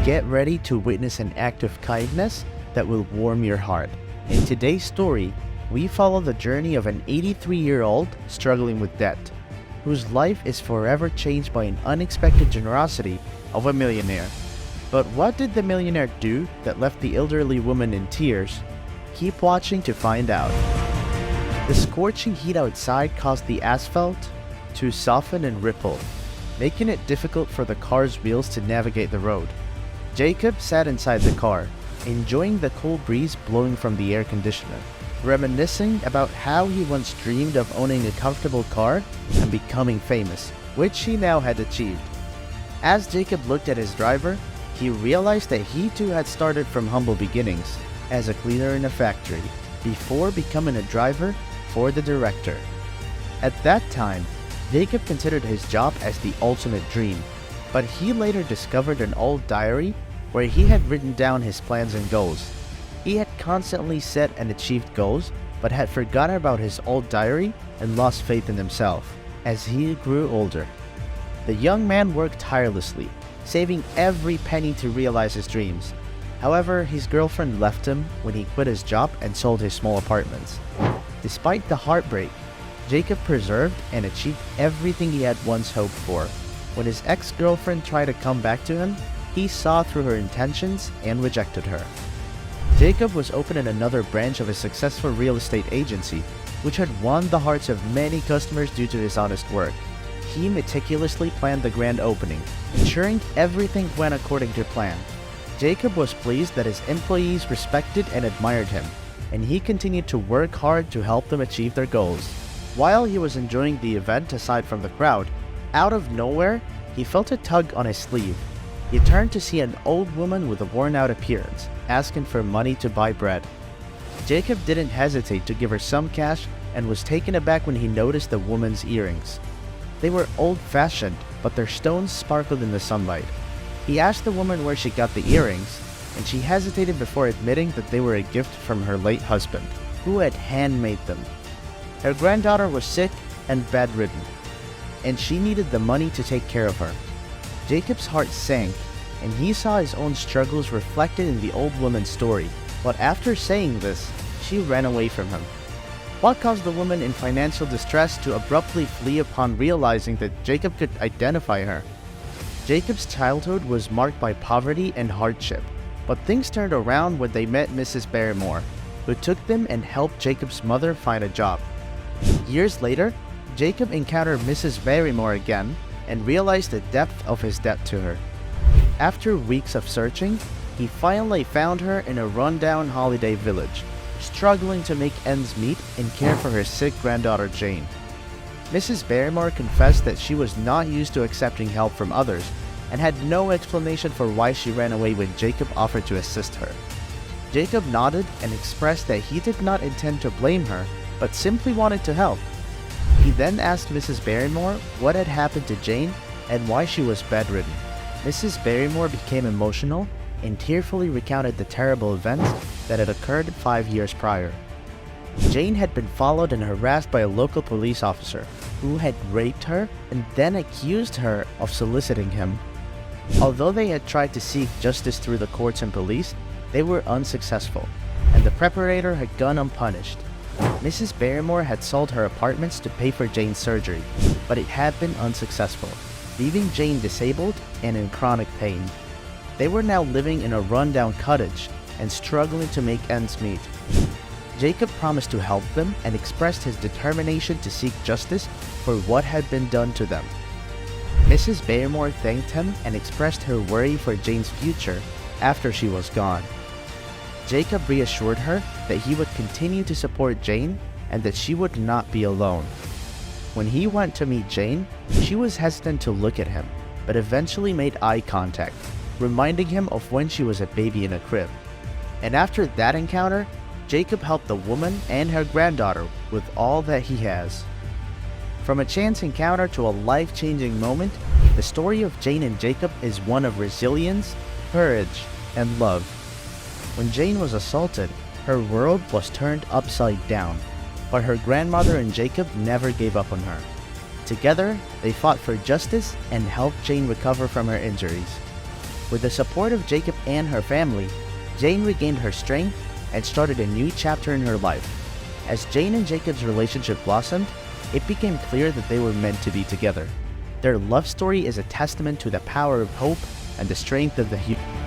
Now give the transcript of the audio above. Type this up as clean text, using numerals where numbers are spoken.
Get ready to witness an act of kindness that will warm your heart. In today's story, we follow the journey of an 83-year-old struggling with debt, whose life is forever changed by an unexpected generosity of a millionaire. But what did the millionaire do that left the elderly woman in tears? Keep watching to find out. The scorching heat outside caused the asphalt to soften and ripple, making it difficult for the car's wheels to navigate the road. Jacob sat inside the car, enjoying the cool breeze blowing from the air conditioner, reminiscing about how he once dreamed of owning a comfortable car and becoming famous, which he now had achieved. As Jacob looked at his driver, he realized that he too had started from humble beginnings as a cleaner in a factory before becoming a driver for the director. At that time, Jacob considered his job as the ultimate dream, but he later discovered an old diary where he had written down his plans and goals. He had constantly set and achieved goals, but had forgotten about his old diary and lost faith in himself as he grew older. The young man worked tirelessly, saving every penny to realize his dreams. However, his girlfriend left him when he quit his job and sold his small apartments. Despite the heartbreak, Jacob persevered and achieved everything he had once hoped for. When his ex-girlfriend tried to come back to him, he saw through her intentions and rejected her. Jacob was opening another branch of a successful real estate agency, which had won the hearts of many customers due to his honest work. He meticulously planned the grand opening, ensuring everything went according to plan. Jacob was pleased that his employees respected and admired him, and he continued to work hard to help them achieve their goals. While he was enjoying the event aside from the crowd, out of nowhere, he felt a tug on his sleeve. He turned to see an old woman with a worn-out appearance, asking for money to buy bread. Jacob didn't hesitate to give her some cash and was taken aback when he noticed the woman's earrings. They were old-fashioned, but their stones sparkled in the sunlight. He asked the woman where she got the earrings, and she hesitated before admitting that they were a gift from her late husband, who had handmade them. Her granddaughter was sick and bedridden, and she needed the money to take care of her. Jacob's heart sank, and he saw his own struggles reflected in the old woman's story. But after saying this, she ran away from him. What caused the woman in financial distress to abruptly flee upon realizing that Jacob could identify her? Jacob's childhood was marked by poverty and hardship, but things turned around when they met Mrs. Barrymore, who took them and helped Jacob's mother find a job. Years later, Jacob encountered Mrs. Barrymore again and realized the depth of his debt to her. After weeks of searching, he finally found her in a rundown holiday village, struggling to make ends meet and care for her sick granddaughter Jane. Mrs. Barrymore confessed that she was not used to accepting help from others and had no explanation for why she ran away when Jacob offered to assist her. Jacob nodded and expressed that he did not intend to blame her, but simply wanted to help. He then asked Mrs. Barrymore what had happened to Jane and why she was bedridden. Mrs. Barrymore became emotional and tearfully recounted the terrible events that had occurred 5 years prior. Jane had been followed and harassed by a local police officer who had raped her and then accused her of soliciting him. Although they had tried to seek justice through the courts and police, they were unsuccessful, and the perpetrator had gone unpunished. Mrs. Barrymore had sold her apartments to pay for Jane's surgery, but it had been unsuccessful, leaving Jane disabled and in chronic pain. They were now living in a rundown cottage and struggling to make ends meet. Jacob promised to help them and expressed his determination to seek justice for what had been done to them. Mrs. Barrymore thanked him and expressed her worry for Jane's future after she was gone. Jacob reassured her that he would continue to support Jane and that she would not be alone. When he went to meet Jane, she was hesitant to look at him, but eventually made eye contact, reminding him of when she was a baby in a crib. And after that encounter, Jacob helped the woman and her granddaughter with all that he has. From a chance encounter to a life-changing moment, the story of Jane and Jacob is one of resilience, courage, and love. When Jane was assaulted, her world was turned upside down, but her grandmother and Jacob never gave up on her. Together, they fought for justice and helped Jane recover from her injuries. With the support of Jacob and her family, Jane regained her strength and started a new chapter in her life. As Jane and Jacob's relationship blossomed, it became clear that they were meant to be together. Their love story is a testament to the power of hope and the strength of the human.